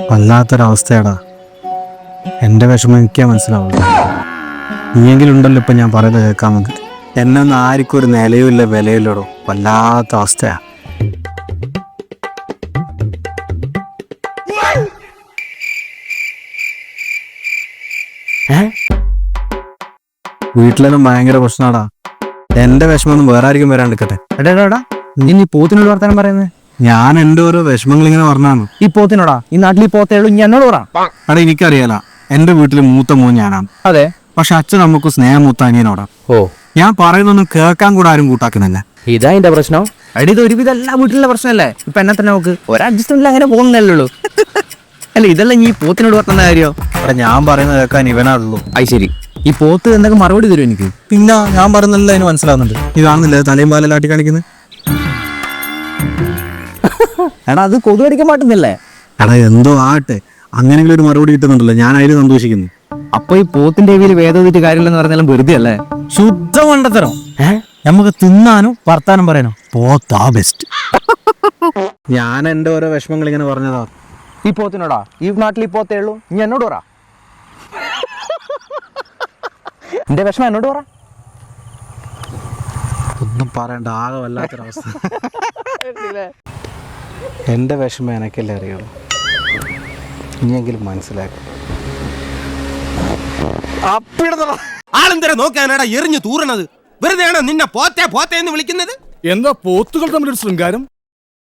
വല്ലാത്തൊരവസ്ഥയാടാ. എൻ്റെ വിഷമം എനിക്കാ മനസ്സിലാവുള്ളൂ. നീയെങ്കിലും ഉണ്ടല്ലോ ഇപ്പം ഞാൻ പറയുന്നത് കേൾക്കാൻ നമുക്ക്. എന്നെ ഒന്നും ആർക്കും ഒരു നിലയുമില്ല വിലയില്ലടോ. വല്ലാത്ത അവസ്ഥയാ. വീട്ടിലൊന്നും ഭയങ്കര പ്രശ്നമാടാ. എൻ്റെ വിഷമമൊന്നും വേറെ ആർക്കും വരാണ്ടിരിക്കട്ടെ. എടാ നീ പോത്തിനോട് വർത്താനം പറയുന്നത്? ഞാൻ എൻ്റെ ഓരോ വിഷമങ്ങൾ ഇങ്ങനെ പറഞ്ഞാണ്. ഈ പോത്തിനോടാ? ഈ നാട്ടിൽ ഈ പോത്തേ ഉള്ളൂ, ഇനി എന്നോട് പറ. എടാ എനിക്കറിയാല, എൻ്റെ വീട്ടിൽ മൂത്ത മോൻ ഞാനാണ്. അതെ, പക്ഷെ അച്ഛൻ നമുക്ക് സ്നേഹം മൂത്ത അനിയനോടാ. ഓ, ഞാൻ പറയുന്നൊന്നും കേൾക്കാൻ കൂടെ ആരും കൂട്ടാക്കുന്നില്ല. ഇതാ എന്റെ പ്രശ്നം. അടി ഇത് ഒരുവിധം എല്ലാ വീട്ടിലുള്ള പ്രശ്നമല്ലേ? ഇപ്പൊ എന്നെ തന്നെ നോക്ക്, ഒരഡ്ജസ്റ്റ്മെന്റിൽ അങ്ങനെ പോകുന്നല്ലേ ഉള്ളൂ. അല്ല, ഇതല്ല ഈ പോത്തിനോട് വർത്തുന്ന കാര്യോ? എടാ ഞാൻ പറയുന്നത് കേൾക്കാൻ ഇവനാണുള്ളൂ. അത് ശരി. ഈ പോത്ത് എന്തൊക്കെ മറുപടി തരും എനിക്ക്? പിന്നെ ഞാൻ പറയുന്നല്ല അതിന് മനസ്സിലാവുന്നുണ്ട്. ഇതാണെന്നില്ല തലയും പാലലാട്ടി കാണിക്കുന്നത്. എടാ അത് കൊതു കടിക്കാൻ പാട്ടുന്നില്ലേ? എടാ എന്തോ ആട്ടെ, അങ്ങനെങ്കിലും ഒരു മറുപടി കിട്ടുന്നുണ്ടല്ലോ, ഞാൻ അതിൽ സന്തോഷിക്കുന്നു. അപ്പൊ ഈ പോത്തിന്റെ കയ്യിൽ വേദോതിട്ട് കാര്യമില്ലെന്ന് പറഞ്ഞാലും വെറുതെ അല്ലേ? ശുദ്ധ മണ്ടത്തരം. നമുക്ക് തിന്നാനും വർത്താനം പറയാനോ പോത്താ ബെസ്റ്റ്. ഞാൻ എൻ്റെ ഓരോ വിഷമങ്ങൾ ഇങ്ങനെ പറഞ്ഞതാ. ഈ പോത്തിനോടാ? ഈ നാട്ടിൽ ഈ പോത്തേ ഉള്ളൂ, ഇനി എന്നോട് പറ. എന്റെ വിഷമം എന്നോട് പറ. ഒന്നും പറയണ്ട, ആകെ വല്ലാത്തൊരവസ്ഥ. എൻ്റെ വിഷമം എനിക്കല്ലേ അറിയുള്ളൂ. ഇനിയെങ്കിലും മനസ്സിലാക്കും. ആളെന്തര നോക്കാനാടാ എറിഞ്ഞു തൂറണത്? വെറുതെയാണോ നിന്നെ പോത്തേ പോത്തേ എന്ന് വിളിക്കുന്നത്? എന്താ പോത്തുകൾ തമ്മിലൊരു ശൃംഗാരം?